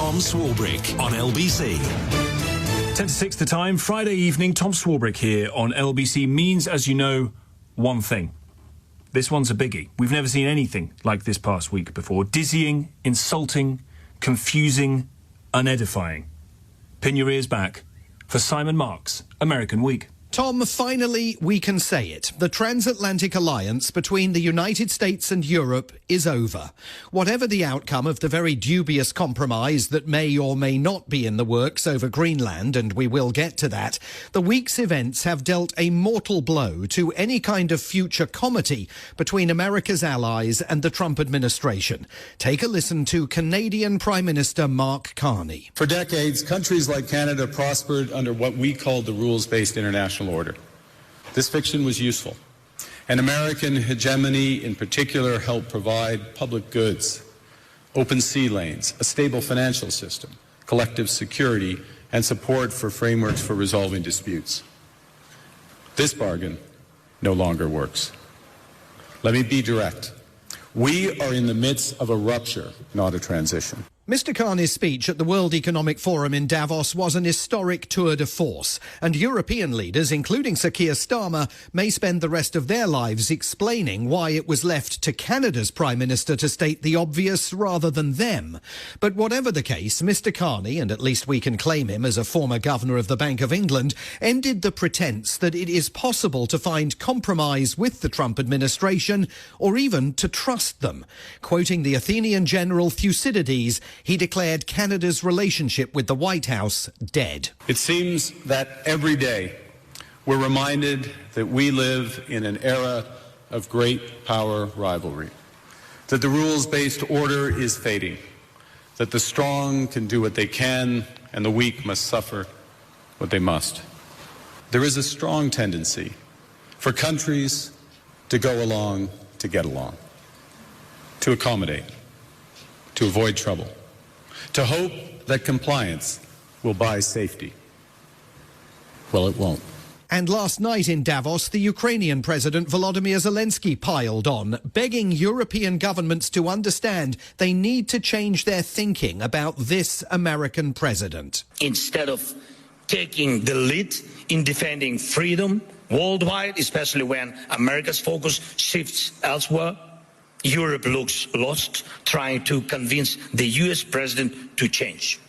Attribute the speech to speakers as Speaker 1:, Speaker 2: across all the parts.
Speaker 1: Tom Swarbrick on LBC.
Speaker 2: 10 to 6 the time, Friday evening. Tom Swarbrick here on LBC means, as you know, one thing. This one's a biggie. We've never seen anything like this past week before. Dizzying, insulting, confusing, unedifying. Pin your ears back for Simon Mark's American Week.
Speaker 3: Tom, finally we can say it. The Transatlantic alliance between the United States and Europe is over. Whatever the outcome of the very dubious compromise that may or may not be in the works over Greenland, and we will get to that, the week's events have dealt a mortal blow to any kind of future comity between America's allies and the Trump administration. Take a listen to Canadian Prime Minister Mark Carney.
Speaker 4: For decades, countries like Canada prospered under what we called the rules-based international order. This fiction was useful, and American hegemony in particular helped provide public goods, open sea lanes, a stable financial system, collective security, and support for frameworks for resolving disputes. This bargain no longer works. Let me be direct. We are in the midst of a rupture, not a transition.
Speaker 3: Mr. Carney's speech at the World Economic Forum in Davos was an historic tour de force, and European leaders, including Sir Keir Starmer, may spend the rest of their lives explaining why it was left to Canada's Prime Minister to state the obvious rather than them. But whatever the case, Mr. Carney, and at least we can claim him as a former governor of the Bank of England, ended the pretense that it is possible to find compromise with the Trump administration or even to trust them. Quoting the Athenian general Thucydides, he declared Canada's relationship with the White House dead.
Speaker 4: It seems that every day we're reminded that we live in an era of great power rivalry, that the rules-based order is fading, that the strong can do what they can and the weak must suffer what they must. There is a strong tendency for countries to go along to get along, to accommodate, to avoid trouble, to hope that compliance will buy safety. Well, it won't.
Speaker 3: And last night in Davos, the Ukrainian President Volodymyr Zelensky piled on, begging European governments to understand they need to change their thinking about this American president.
Speaker 5: Instead of taking the lead in defending freedom worldwide, especially when America's focus shifts elsewhere, Europe looks lost, trying to convince the US president to change.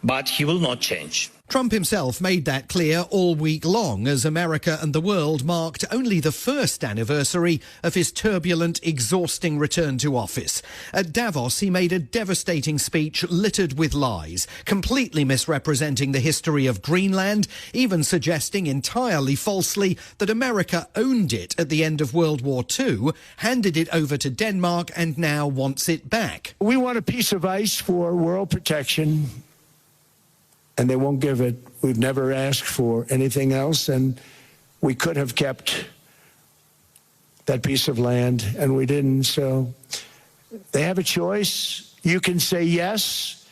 Speaker 5: But he will not change.
Speaker 3: Trump himself made that clear all week long as America and the world marked only the first anniversary of his turbulent, exhausting return to office. At Davos, he made a devastating speech littered with lies, completely misrepresenting the history of Greenland, even suggesting entirely falsely that America owned it at the end of World War II, handed it over to Denmark and now wants it back.
Speaker 6: We want a piece of ice for world protection, and they won't give it. We've never asked for anything else, and we could have kept that piece of land, and we didn't. So they have a choice. You can say yes,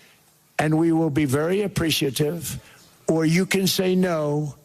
Speaker 6: and we will be very appreciative, or you can say no,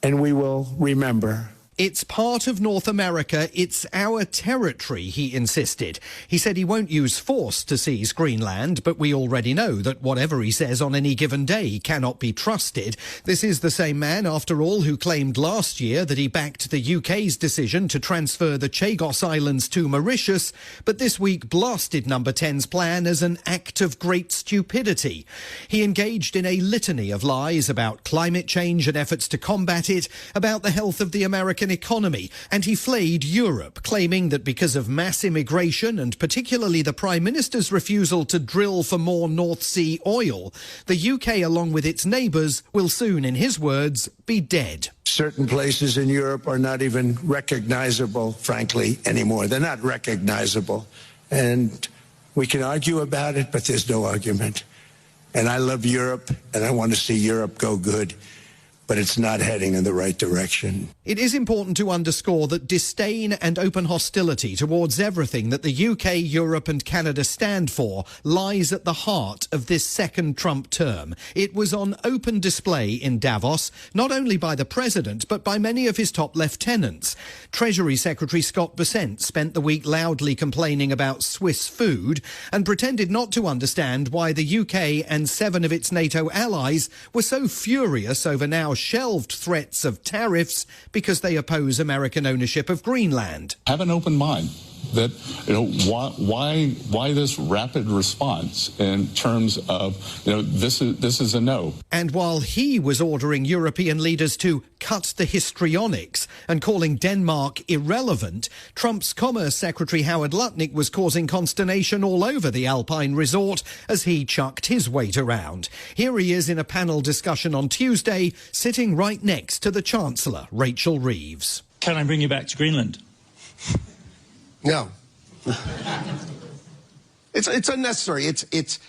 Speaker 6: and we will remember.
Speaker 3: It's part of North America, it's our territory, he insisted. He said he won't use force to seize Greenland, but we already know that whatever he says on any given day cannot be trusted. This is the same man, after all, who claimed last year that he backed the UK's decision to transfer the Chagos Islands to Mauritius, but this week blasted Number 10's plan as an act of great stupidity. He engaged in a litany of lies about climate change and efforts to combat it, about the health of the American economy, and he flayed Europe, claiming that because of mass immigration and particularly the Prime Minister's refusal to drill for more North Sea oil, the UK, along with its neighbours, will soon, in his words, be dead.
Speaker 6: Certain places in Europe are not even recognizable, frankly, anymore. They're not recognizable. And we can argue about it, but there's no argument. And I love Europe, and I want to see Europe go good. but it's not heading in the right direction.
Speaker 3: It is important to underscore that disdain and open hostility towards everything that the UK, Europe and Canada stand for lies at the heart of this second Trump term. It was on open display in Davos, not only by the president, but by many of his top lieutenants. Treasury Secretary Scott Bessent spent the week loudly complaining about Swiss food and pretended not to understand why the UK and 7 of its NATO allies were so furious over now shelved threats of tariffs because they oppose American ownership of Greenland.
Speaker 7: Have an open mind that, why this rapid response in terms of, this is a no.
Speaker 3: And while he was ordering European leaders to cut the histrionics and calling Denmark irrelevant, Trump's Commerce Secretary Howard Lutnick was causing consternation all over the Alpine resort as he chucked his weight around. Here he is in a panel discussion on Tuesday, sitting right next to the Chancellor, Rachel Reeves.
Speaker 8: Can I bring you back to Greenland?
Speaker 9: No. It's unnecessary. It's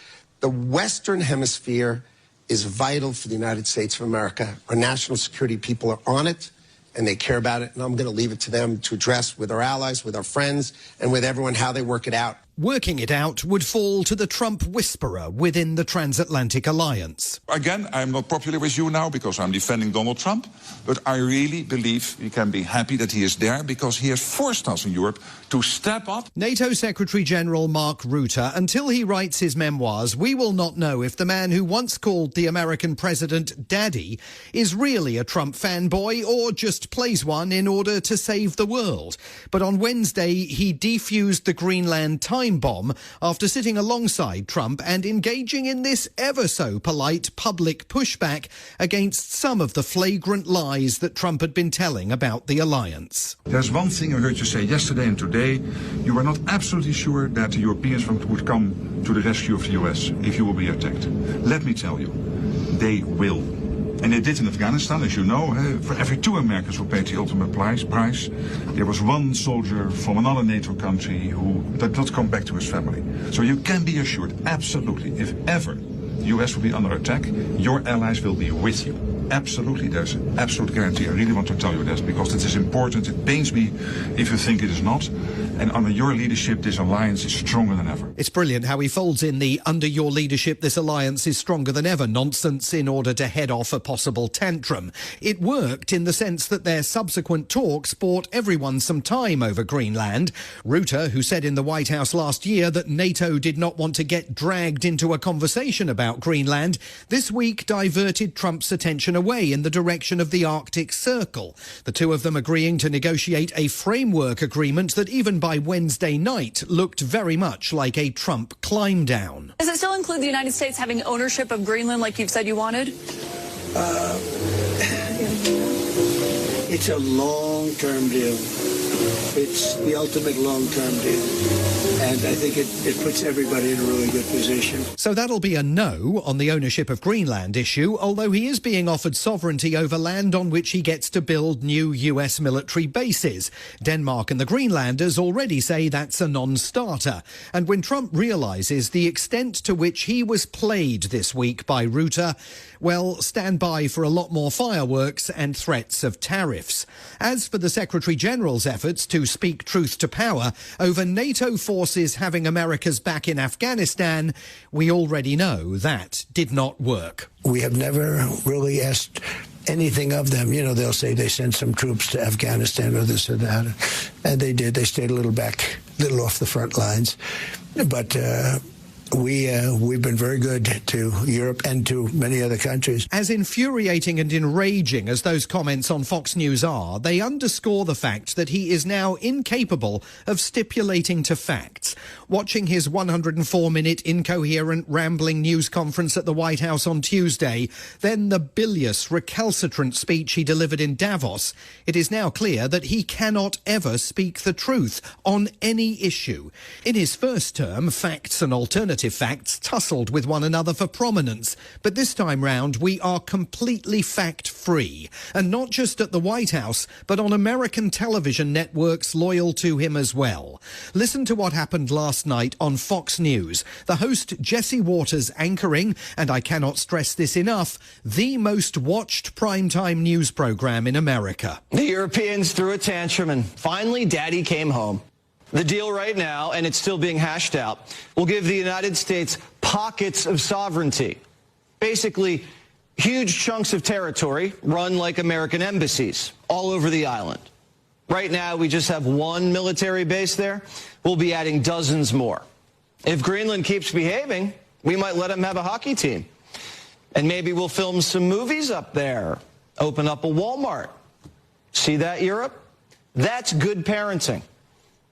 Speaker 9: the Western Hemisphere is vital for the United States of America. Our national security people are on it, and they care about it, and I'm going to leave it to them to address with our allies, with our friends, and with everyone how they work it out.
Speaker 3: Working it out would fall to the Trump whisperer within the Transatlantic alliance.
Speaker 10: Again, I'm not popular with you now because I'm defending Donald Trump, but I really believe we can be happy that he is there because he has forced us in Europe to step up.
Speaker 3: NATO Secretary General Mark Rutte, until he writes his memoirs, we will not know if the man who once called the American president Daddy is really a Trump fanboy or just plays one in order to save the world. But on Wednesday, he defused the Greenland time bomb after sitting alongside Trump and engaging in this ever so polite public pushback against some of the flagrant lies that Trump had been telling about the alliance.
Speaker 11: There's one thing I heard you say yesterday and today. You were not absolutely sure that the Europeans would come to the rescue of the US if you will be attacked. Let me tell you, they will. And they did in Afghanistan, as you know. For every 2 Americans who paid the ultimate price, there was 1 soldier from another NATO country who did not come back to his family. So you can be assured, absolutely, if ever the US will be under attack, your allies will be with you. Absolutely, there's an absolute guarantee. I really want to tell you this because it is important. It pains me if you think it is not. And under your leadership, this alliance is stronger than ever.
Speaker 3: It's brilliant how he folds in the under your leadership, this alliance is stronger than ever nonsense in order to head off a possible tantrum. It worked in the sense that their subsequent talks bought everyone some time over Greenland. Rutte, who said in the White House last year that NATO did not want to get dragged into a conversation about Greenland, this week diverted Trump's attention away in the direction of the Arctic Circle. The two of them agreeing to negotiate a framework agreement that even by Wednesday night looked very much like a Trump climb down.
Speaker 12: Does it still include the United States having ownership of Greenland like you've said you wanted?
Speaker 6: It's a long-term deal. It's the ultimate long-term deal. And I think it puts everybody in a really good position.
Speaker 3: So that'll be a no on the ownership of Greenland issue, although he is being offered sovereignty over land on which he gets to build new US military bases. Denmark and the Greenlanders already say that's a non-starter. And when Trump realises the extent to which he was played this week by Rutte, well, stand by for a lot more fireworks and threats of tariffs. As for the Secretary-General's efforts to speak truth to power over NATO forces having America's back in Afghanistan, we already know that did not work.
Speaker 6: We have never really asked anything of them. You know, they'll say they sent some troops to Afghanistan or this or that. And they did. They stayed a little off the front lines. But we've been very good to Europe and to many other countries.
Speaker 3: As infuriating and enraging as those comments on Fox News are, they underscore the fact that he is now incapable of stipulating to facts. Watching his 104-minute incoherent, rambling news conference at the White House on Tuesday, then the bilious, recalcitrant speech he delivered in Davos, it is now clear that he cannot ever speak the truth on any issue. In his first term, facts and alternatives alternative facts tussled with one another for prominence. But this time round, we are completely fact-free. And not just at the White House, but on American television networks loyal to him as well. Listen to what happened last night on Fox News. The host Jesse Waters anchoring, and I cannot stress this enough, the most watched primetime news program in America.
Speaker 8: The Europeans threw a tantrum and finally Daddy came home. The deal right now, and it's still being hashed out, will give the United States pockets of sovereignty. Basically, huge chunks of territory run like American embassies all over the island. Right now, we just have one military base there. We'll be adding dozens more. If Greenland keeps behaving, we might let them have a hockey team. And maybe we'll film some movies up there, open up a Walmart. See that, Europe? That's good parenting.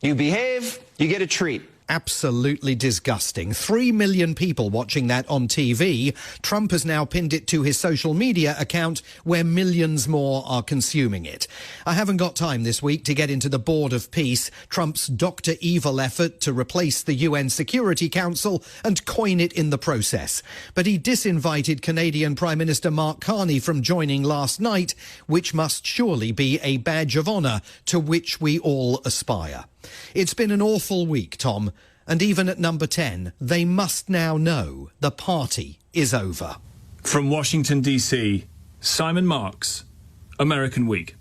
Speaker 8: You behave, you get a treat.
Speaker 3: Absolutely disgusting. 3 million people watching that on TV. Trump has now pinned it to his social media account where millions more are consuming it. I haven't got time this week to get into the Board of Peace, Trump's Dr. Evil effort to replace the UN Security Council and coin it in the process. But he disinvited Canadian Prime Minister Mark Carney from joining last night, which must surely be a badge of honour to which we all aspire. It's been an awful week, Tom, and even at number 10, they must now know the party is over.
Speaker 2: From Washington, D.C., Simon Marks, American Week.